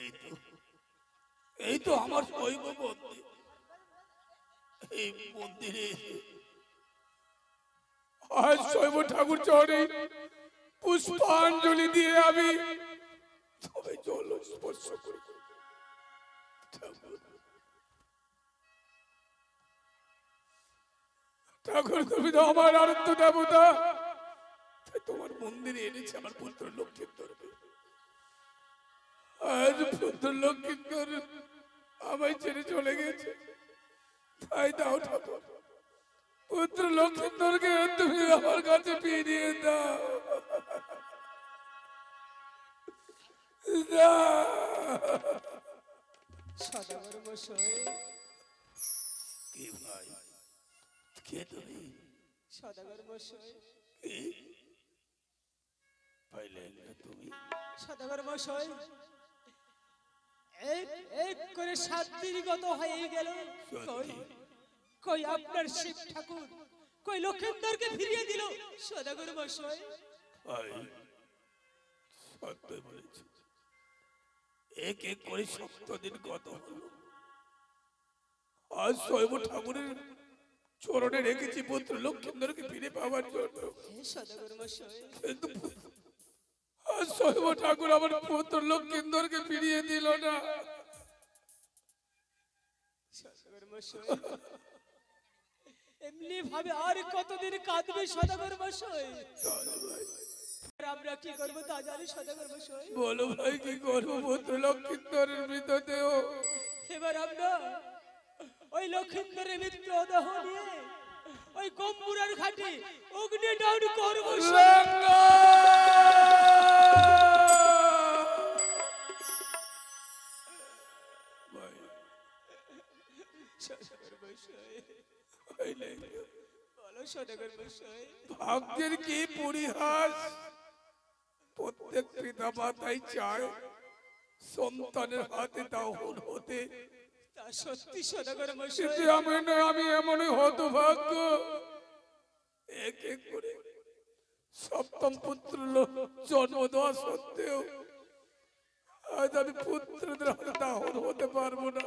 এই তো এই তো আমার শৈব মন্দির। এই মন্দিরে আজ শৈব ঠাকুর চরণে পুষ্পাঞ্জলি দিয়ে আমি তবে জল স্পর্শ করি। ঠাকুর তুমি তো আমার আরাধ্য দেবতা, তোমার মন্দিরে এনেছে আমার পুত্র লক্ষ্মীন্দরকে। আজ পুত্র লক্ষ্মীন্দর আমায় ছেড়ে চলে গেছে, তাই দাও ঠাকুর পুত্র লক্ষ্মীন্দরকে তুমি আমার কাছে ফিরিয়ে দাও। সদাগর মশাই। কি ভাই, কে তুমি? সদাগর মশাই। কি পাইলে তুমি? সদাগর মশাই, এক করে 7 দিন গত হয়ে গেল, কই আপনার শিব ঠাকুর কই লক্ষ্মীন্দরকে ফিরিয়ে দিল সদাগর মশাই। সত্যি বলেছ, এক এক করে 7 দিন গত হলো। আজ শৈব ঠাকুরের চরণে রেখেছি পুত্র লক্ষ্মীন্দরকে ফিরে পাওয়ার জন্য। সদাগর মশাই, কিন্তু আজ শৈব ঠাকুর আমার পুত্র লক্ষ্মীন্দরকে ফিরিয়ে দিল না। সদাগর মশাই, এমনি ভাবে আর কতদিন কাঁদবে সদাগর মশাই? আমরা কি করবো তা জানি সদাগর মশাই। বলো ভাই কি করবো? পুত্র লক্ষ্মীন্দরের মৃতদেহ এবার আমরা ওই লক্ষ্মীন্দরের মৃতদেহ নিয়ে ওই গম্বুরার ঘাটে অগ্নি ডাউন করবো। ভাগ্যের কি পরিহাস! প্রত্যেক পিতা মাতাই চায় সন্তানের হাতে দাহন হতে। সত্যি সদাগর মশাই, কিন্তু আমি এমনই হতভাগ্য, এক এক করে 7ম পুত্র জন্ম দেওয়া সত্ত্বেও আজ আমি পুত্রদের হাতে দাহন হতে পারবো না।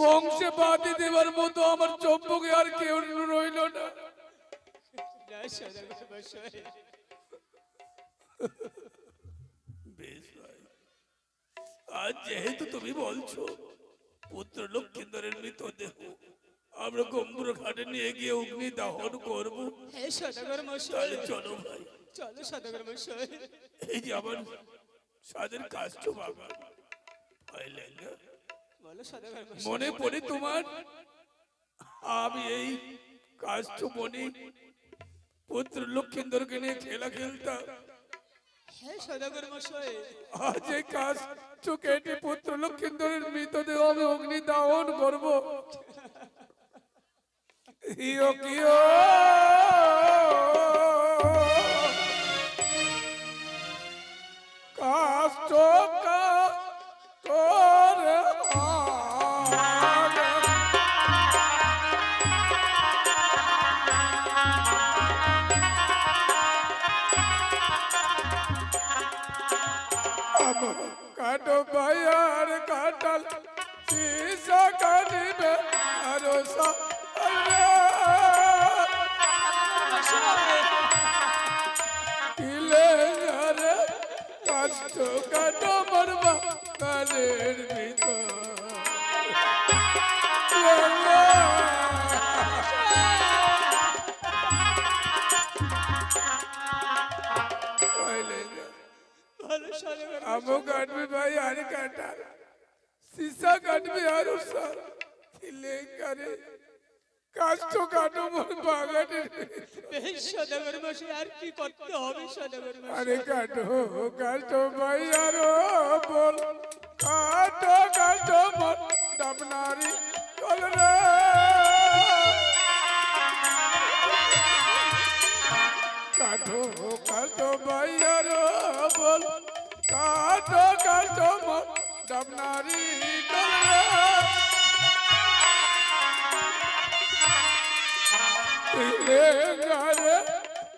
বংশে বাদি দেবার মতো আমার চম্পকে আর কেউ রইল না। বেশ ভাই, আজ যেহেতু তুমি বলছো পুত্র লক্ষ্মীন্দরের মৃতদেহ আমরা গম্বুর ঘাটে নিয়ে গিয়ে অগ্নি দাহন করবো, তাহলে চলো ভাই, চলো সদাগর মশাই। এই যে আমার সাদের কাষ্ট বাবা মনে পড়ে তোমার? আমি এই কাষ্ট মনে পুত্র লক্ষ্মীন্দরকে নিয়ে খেলা খেলতাম। আজ এই কাষ্ট কেটে পুত্র লক্ষ্মীন্দরের মৃতদেহ আমি অগ্নি দাহন করবো। ইয়ো কিয়ো কাষ্ট কাটো ভাইয়ার কাটাল শিশা কাটিবে আরো কষ্ট কাটো মরবা কালের ভিতর। আমো কাটবে ভাই আর কাটা শিশা কাটবে আর কাষ্ট কাটো মোর বাগানের। আর কি করতে হবে সদাগর মশাই? আরে কাটো কাটো ভাই আর বল কাটো মোর ডাবনারি কলরে। কাটো ভাই আর বল কাটো মোর ডাবনারি কলরে।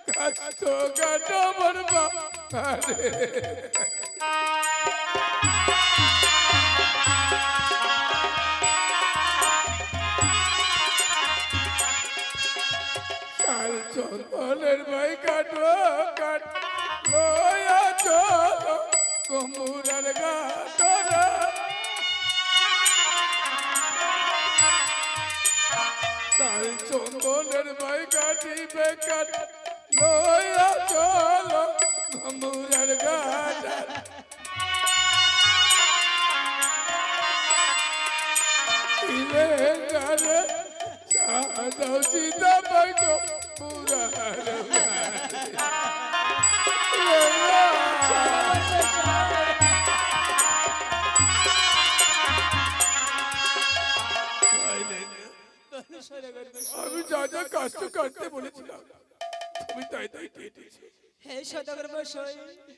কাটো কাটো মোর বাগানের। কাল চন্দনের ভাই কাটো কাট লয়া চলো কুমুরার ঘাটরা কাল চন্দনের ভাই কাটিবে কাট লয়া চলো কুমুরার ঘাটরা ইলে গালে সাজাও চিতা পাইতো পুরার আমি যা যা কাজটা কাটতে বলেছিলাম তুমি তাই তাই কেটেছি হে সদাগর মশাই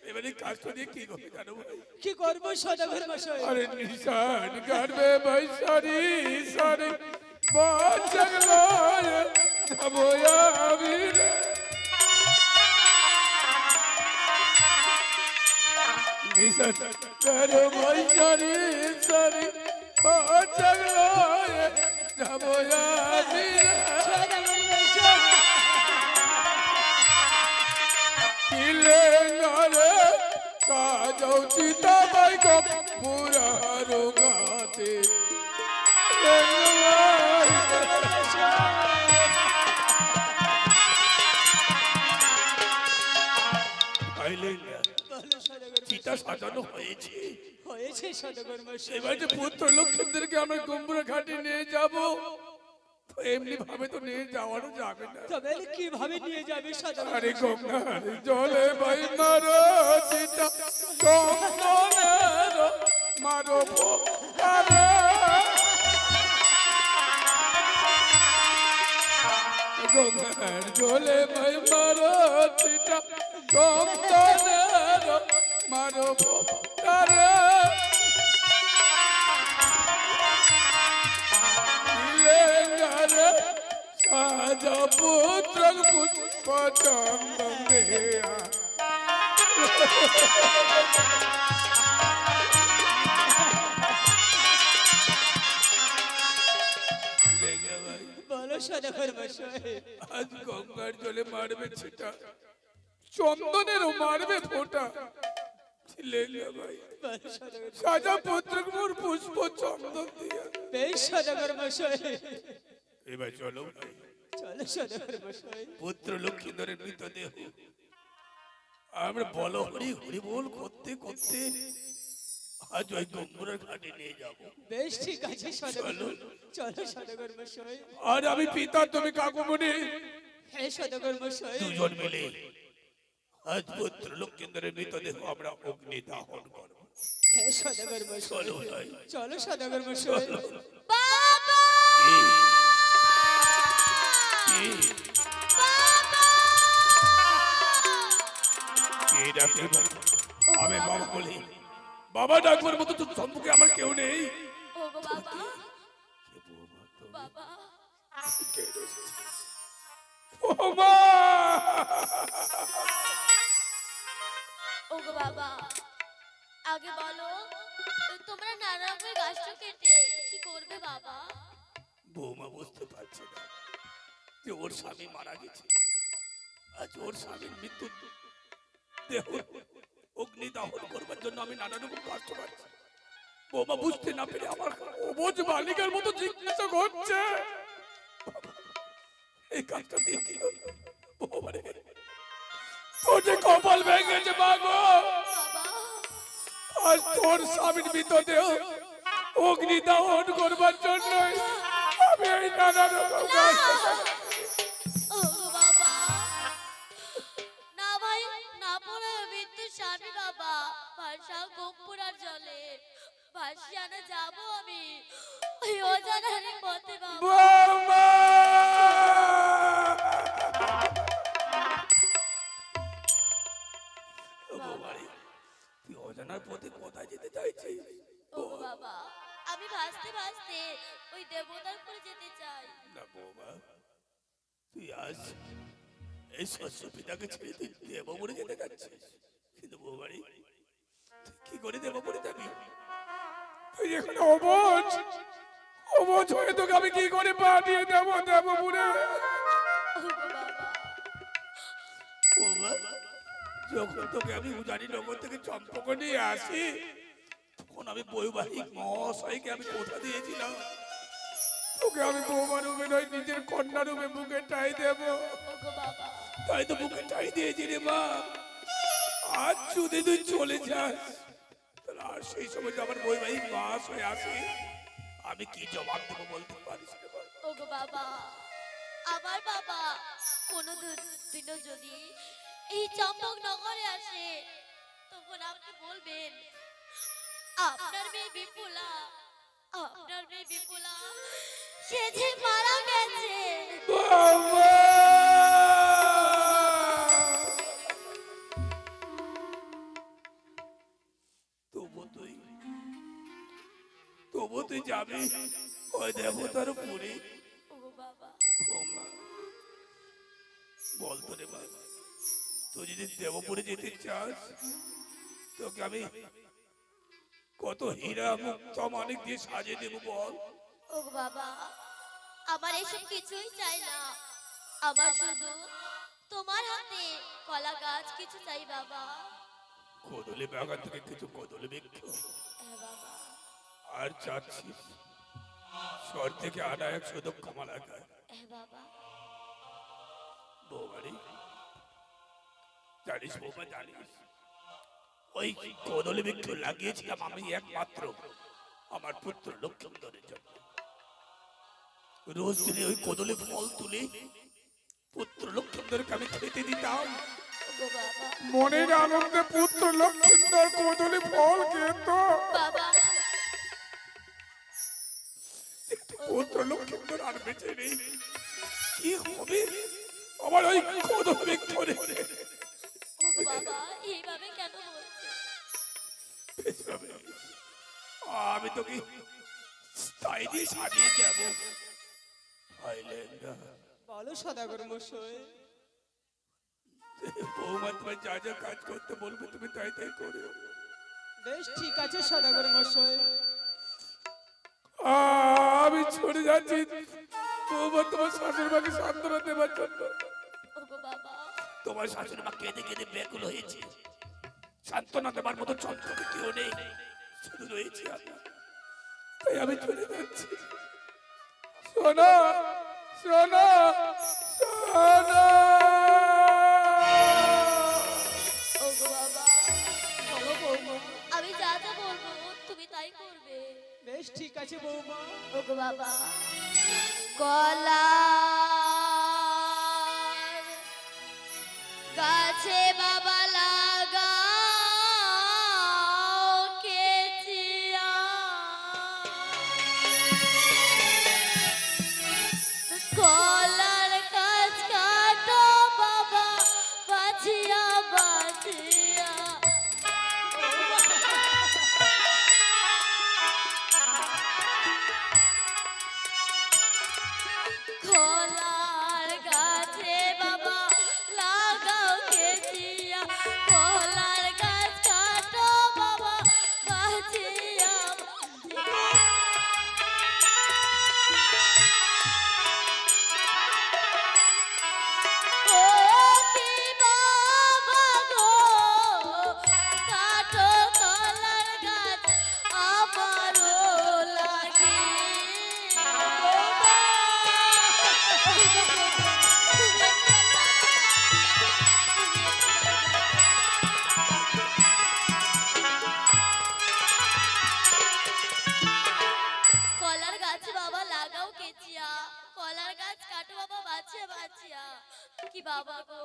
এবারে কাজটা দিয়ে কি করবে জানো ভাই কি করবো সদাগর মশাই আরে নিশান করবে ভাই সারি সারি বাঁচলো যাবো আমি রে নিশান করবে ভাই সারি সারি বাঁচলো যাবো আমি রে সদাগর মশাই কিলে নারে সাজাও চিতা বাই গো পুরা রোগাতে চিতা সাজানো হয়েছে হয়েছে সদাগর মশাই এবার যে পুত্র লক্ষ্মীদেরকে আমরা গম্বুরা ঘাটে নিয়ে যাব এমনি ভাবে তো নিয়ে যাওয়ানো যাবে না তবে কিভাবে নিয়ে যাবে সদাগর আরে গঙ্গার জলে ভাই মারো চিতা চন্দনের মারো পোকারে গঙ্গার জলে ভাই মারো চিতা চন্দনের মারো পোকারে সাজা পুত্র পুষ্প চন্দন দেয়া বলো সদাগর মশাই আজ গঙ্গার জলে মারবে ছিটা চন্দনেরও মারবে ফোঁটা ভাই বলো সদাগর সাজা পুত্র পুষ্প চন্দন দিয়া বেশ সদাগর মশাই এবার চলো ভাই চলো সদাগর মশাই পুত্র লক্ষ্মীধরের মৃতদেহ আমরা বল হরি হরি বল করতে করতে আজ ওই গঙ্গুরার ঘাটে নিয়ে যাব বেশ ঠিক আছে সদাগর চলো সদাগর মশাই আর আমি পিতা তুমি কাকুমণি হে সদাগর মশাই দুজন মিলে আজ পুত্র লক্ষ্মীধরের মৃতদেহ আমরা অগ্নি দাহন করব হে সদাগর মশাই চলো ভাই চলো সদাগর মশাই বাবা আমি বাবা বলি বাবা ডাকবার মতো তো সম্মুখে আমার কেউ নেই ওগো বাবা বাবা ও মা ওগো বাবা আগে বলো তোমরা নারায়ণপুর গাছটা কেটে কি করবে বাবা বৌমা বুঝতে পারছে না যে ওর স্বামী মারা গেছে আজ ওর স্বামীর মৃত্যু দেহ অগ্নি দাহন করবার জন্য আমি নানা রকম কষ্ট পাচ্ছি বৌমা বুঝতে না পেরে আমার অবুঝ বালিকার মতো জিজ্ঞাসা করছে এই কাজটা দিয়ে দিল বৌমা রে তোর যে কপাল ভেঙেছে মা গো বাবা আজ তোর স্বামীর মৃতদেহ অগ্নি দাহন করবার জন্য আমি এই নানা রকম কষ্ট ওগো বাবা না ভাই না পড়ে মৃত্যু স্বামী বাবা ভাষা গোপুরার জলে ভাসিয়ানা যাব আমি ওই অজানার পথে বাবা বৌমা তুই অজানার পথে কোথায় যেতে চাইছিস ওগো বাবা আমি ভাসতে ভাসতে ওই দেবতার করে যেতে চাই না বৌমা তুই আজ এই শস্য পিতাকে ছেড়ে তুই দেবপুরে যেতে যাচ্ছিস কিন্তু বৌমারি তুই কি করে দেবপুরে যাবি তুই এখানে অবজ অবজ হয়ে তোকে আমি কি করে পাঠিয়ে দেবো দেবপুরে ওগো বাবা বৌমা, যখন তোকে আমি উজানি নগর থেকে চম্পক নিয়ে আসি, তখন আমি বৈবাহিক মহাশয়কে আমি কথা দিয়েছিলাম তোকে আমি বৌমা রূপে নয় নিজের কন্যা রূপে বুকে টাই দেব। ওগো বাবা, তাই তো বুকে টাই দিয়েছি রে মা। আজ যদি তুই চলে যাস, তাহলে আর সেই সময় আমার বৈবাহিক মহাশয় আসে, আমি কি জবাব দেবো বলতে পারিস রে মা? ওগো বাবা, আমার বাবা কোনো দিনও যদি এই চম্পক নগরে আসে, তখন আপনি বলবেন আপনার মেয়ে বিপুলা, আপনার মেয়ে বিপুলা সে যে মারা গেছে। তবু তুই যাবি ওই দেবতার পুরী? ওগো বাবা, বলতো রে বাবা, তুই যদি দেবপুরে যেতে চাস, তোকে আমি কত হীরা মুক্ত মানিক দিয়ে সাজিয়ে দেবো বল। ওগো বাবা, আমার এসব কিছুই চাই না, আমার শুধু তোমার হাতে কলা গাছ কিছু চাই বাবা। কদলি বাগান থেকে কিছু কদলি বৃক্ষ হ্যাঁ বাবা। আর চাচ্ছি শহর থেকে আনা 100 দক্ষ মালা গাছ। হ্যাঁ বাবা। বৌমারি, জানিস বৌমা, জানিস ওই কদলি বৃক্ষ লাগিয়েছিলাম আমি একমাত্র আমার পুত্র লক্ষ্মণের জন্য। রোজ দিনে ওই কদলি ফল তুলে পুত্র লক্ষ্মণকে আমি খেতে দিতাম। ওগো বাবা, মনের আনন্দে পুত্র লক্ষ্মণ কদলি ফল খেত। বাবা, পুত্র লক্ষ্মণ আর বেঁচে নেই, কি হবে আমার ওই কদলি বৃক্ষ রেখে? ওগো বাবা, এইভাবে কেন বলছেন? আমি তোকে তাই দিয়ে সাজিয়ে দেব। বলো সদাগর মশাই। বৌমা তোমায় যা যা কাজ করতে বলবে তুমি তাই তাই করো। বেশ ঠিক আছে সদাগর মশাই। আমি ছড়ে যাচ্ছি বৌমা তোমার শাশুড়ি মাকে সান্ত্বনা দেবার জন্য। ওগো বাবা, তোমার শাশুড়ি মা কেঁদে কেঁদে ব্যাকুল হয়েছে, সান্ত্বনা দেবার মতো চন্দ্রকে কেউ নেই, শুধু রয়েছে আমি। তাই আমি চলে যাচ্ছি। শোনো শোনো শোনো। ওগো বাবা, বলো বৌমা, আমি যা যা বলবো তুমি তাই করবে। বেশ ঠিক আছে বৌমা। ওগো বাবা, কলা গাছে বাবা লাগাও কেচিয়া, কলার গাছ কাটো বাবা বাছিয়া বাছিয়া। কলার গাছে বাবা লাগাও কেচিয়া, কলার গাছ কাটো বাবা বাছিয়া বাছিয়া। ও কি বাবা গো, কাটো কলার গাছ আমারও লাগে। কলার গাছ বাবা লাগাও কেচিয়া, কলার গাছ কাটো বাবা বাছিয়া বাছিয়া। কি বাবা গো,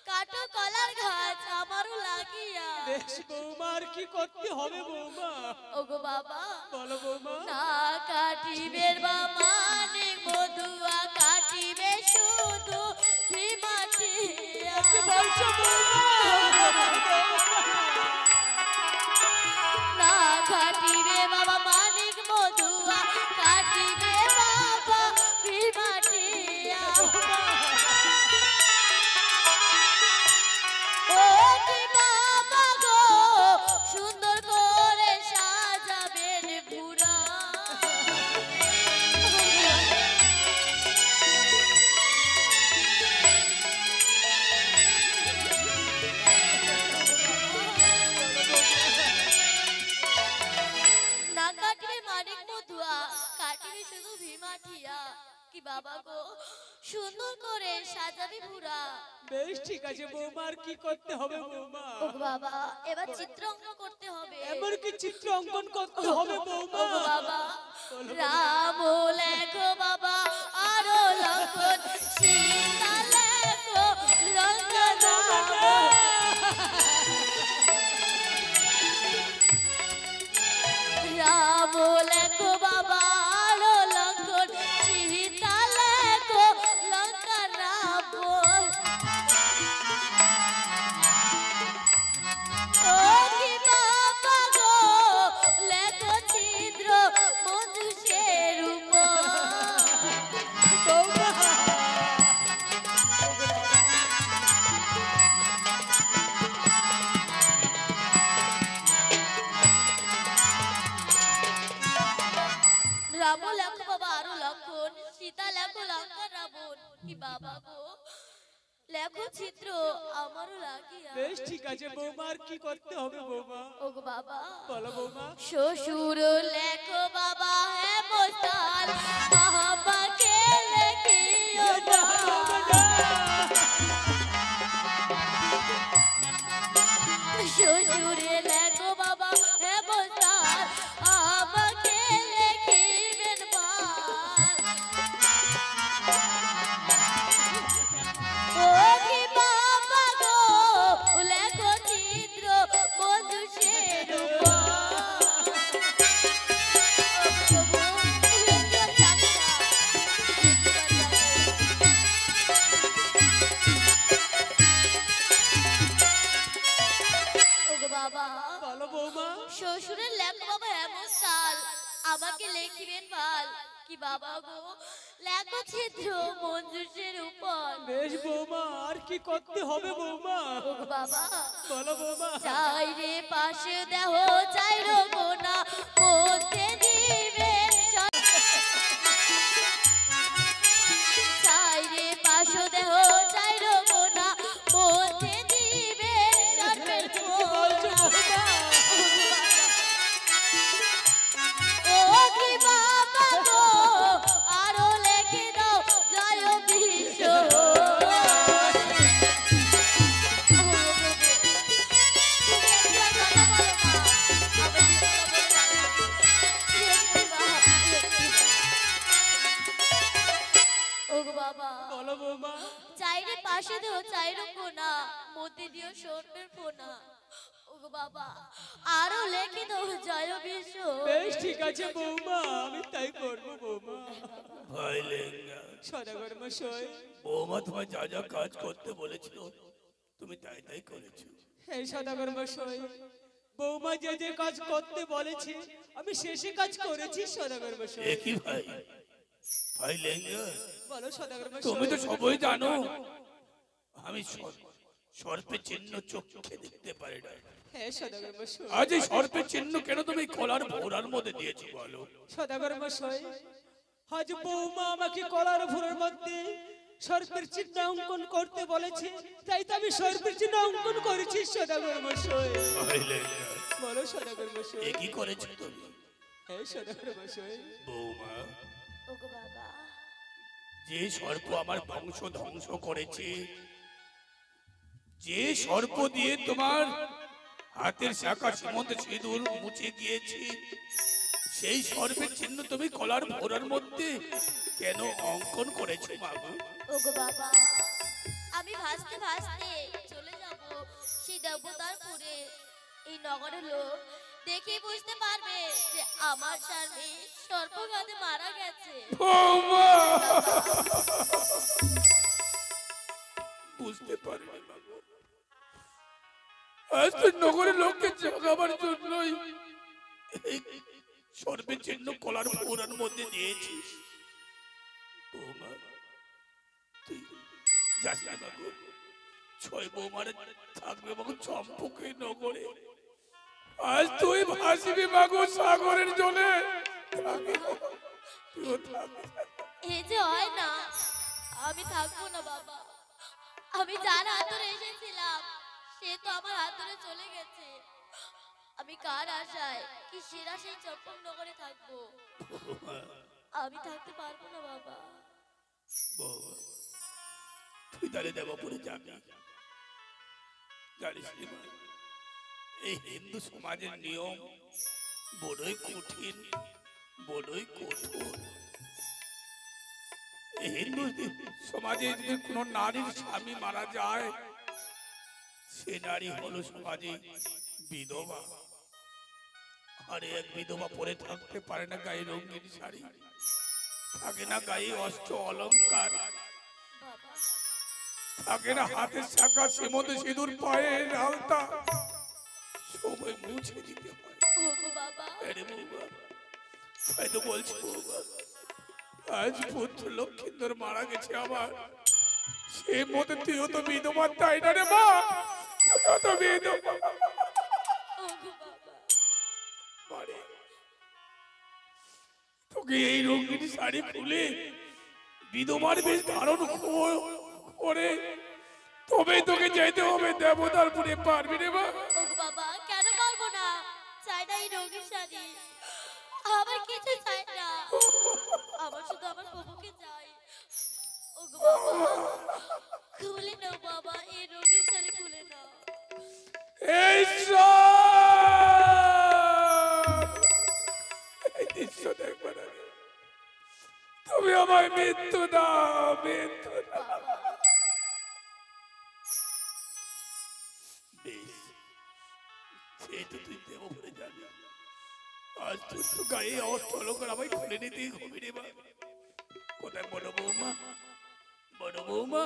কাটো কলার গাছ আমারও লাগিয়া। বেশ বৌমা, আর কি করতে হবে বৌমা? ওগো বাবা, বলো বৌমা। না কাটিবের বা মানে মধুয়া, কাটিবে শুধু ভীমাটিয়া। কি বলছো বৌমা? না কাটিবে বাবা মানিক মধুয়া, কাটিবে বাবা ভীমাটিয়া। ও কি বাবা গো, সুন্দর করে সাজাবেন পুরা। আমি বুড়া। বেশ ঠিক আছে বৌমা, আর কি করতে হবে বৌমা? ও বাবা, এবার চিত্র অঙ্কন করতে হবে। এমন কি চিত্র অঙ্কন করতে হবে বৌমা? ও বাবা, রাম লেখো বাবা আরো লক্ষণ, সীতা লেখো লঙ্কা রাম। রাম লেখো বাবা আরো লক্ষণ, সীতা লেখো লঙ্কা রাম। ও কি বাবা গো, লেখো ছিদ্র মধুসের উপর। বৌমা রাম লেখো বাবা আরো লক্ষণ, সীতা লেখো লঙ্কা রাবণ। কি বাবা গো, লেখো ছিদ্র আমারও লাগিয়া। বেশ ঠিক আছে বৌমা, আর কি করতে হবে বৌমা? ও গো বাবা, বলো বৌমা। শ্বশুর লেখো বাবা হে মোস্তান, বাবাকে লেখিও না। শ্বশুর লেখো বাবা হে মোস্তান, আমাকে লেখিবেন ভার। ও কি বাবা গো, লেখো চিত্র মধুসের উপর। ওগো বাবা, বলো বৌমা। শ্বশুরের লেখো বাবা এমন সাল, আমাকে লেখিবেন ভাল। কি বাবা গো, লেখো ছিদ্র মঞ্জুসের উপর। বেশ বৌমা, আর কি করতে হবে বৌমা? ওগো বাবা, বলো বৌমা। চাই রে পাশে দেহ চাই রো গোনা, মধ্যে দিবেন চাই রে পাশে দেহ চাই রো গোনা, মধ্যে দিবেন সর্বের বলছো কোনা। বৌমা? ও কি বাবা গো, আরো লেখে দাও জয় বিশ্ব। ওগো বাবা, বলো বৌমা। চাইরে পাশে দিও চাইরো কোনা, মধ্যে দিও সর্বের কোনা। ওগো বাবা, আরো লেখে দাও জয় বিশ্ব। বেশ ঠিক আছে বৌমা, আমি তাই করবো বৌমা। ভাই লেঙ্গা, সদাগর মশাই, বৌমা তোমায় যা যা কাজ করতে বলেছিল তুমি তাই তাই করেছো। হে সদাগর মশাই, বৌমা যে যে কাজ করতে বলেছে আমি শেষে কাজ করেছি সদাগর মশাই। একই ভাই, ভাই লেঙ্গা, বলো সদাগর তুমি তো মশাই। সবই জানো আমি সর্পের চিহ্ন চোখে দেখতে পারি না। হে সদাগর মশাই, আজ এই সর্পের চিহ্ন কেন তুমি কলার ভোরার মধ্যে দিয়েছো বলো? সদাগর মশাই, আজ বৌমা আমাকে কলার ভোরের মধ্যে সর্পের চিহ্ন অঙ্কন করতে বলেছে, তাই তো আমি সর্পের চিহ্ন অঙ্কন করেছি সদাগর মশাই। ভাই লেঙ্গা, বলো সদাগর মশাই। একই করেছো তুমি। হে সদাগর মশাই, বৌমা, ওগো বাবা, যে সর্প আমার বংশ ধ্বংস করেছে, যে সর্প দিয়ে তোমার হাতের শাখা সীমন্ত সিঁদুর মুছে গিয়েছে, সেই সর্পের চিহ্ন তুমি কলার ভোরার মধ্যে কেন অঙ্কন করেছো বাবা? ওগো বাবা, আমি ভাসতে ভাসতে চলে যাব সেই দেবতারপুরে। এই নগরের লোক দেখে বুঝতে পারবে যে আমার স্বামী সর্পঘাতে মারা গেছে। বৌমা, বুঝতে পারিনি বাবা, আজ তো নগরের লোককে জাগাবার জন্যই এই সর্পের চিহ্ন কলার ভোরার মধ্যে দিয়েছিস। বৌমা, তুই যাস না বাবু, ছয় বৌমারে থাকবে বাবু চম্পকে নগরে। আজ তুই ভাসবি মাগো সাগরের জলে। তুইও থাকবি। এই যে হয় না, আমি থাকবো না বাবা। আমি যার হাত ধরে এসেছিলাম সে তো আমার হাত ধরে চলে গেছে। আমি কার আশায় কি সেরা সেই চম্পক নগরে থাকবো? আমি থাকতে পারবো না বাবা। বৌমা, তুই তাহলে দেবপুরে যাবি। জানিস রে মা, এই হিন্দু সমাজের নিয়ম বড়ই কঠিন, বড়ই কঠোর। এই হিন্দু সমাজে যদি কোনো নারীর স্বামী মারা যায়, সে নারী হলো সমাজে বিধবা। আর এক বিধবা পরে থাকতে পারে না গায়ে রঙিন শাড়ি, থাকে না গায়ে অস্ত্র অলংকার, বাবা থাকে না হাতের শাখা সীমতে সিঁদুর পায়ে আলতা, সময় মুছে দিতে হয়। ওগো বাবা আরে বৌমা, তাই তো বলছি বৌমা, আজ পুত্র লক্ষ্মীন্দর মারা গেছে আমার, সে মতে তুইও তো বিধবা, তাই না রে মা? তুইও তো বিধবা। ওগো বাবা বাড়ি, তোকে এই রঙিন শাড়ি খুলে বিধবার বেশ ধারণ করে তবে তোকে যেতে হবে দেবতারপুরে, পারবি রে মা? ওগো বাবা কেন পারবো না? চাই না এই রঙিন শাড়ি, আমার কিছু চাই না, আমার শুধু আমার প্রভুকে চাই। ওগো বাবা খুলে নাও বাবা, এই রঙিন শাড়ি খুলে নাও। এই দৃশ্য দেখবে না, তুমি আমায় মৃত্যু দাও, মৃত্যু দাও। বেশ, সেহেতু তুই দেবপুরে যাবি, আজ তোর তো গায়ে অস্ত্র অলঙ্কার আমায় খুলে নিতেই হবে রে মা। কোথায় বড় বৌমা? বড় বৌমা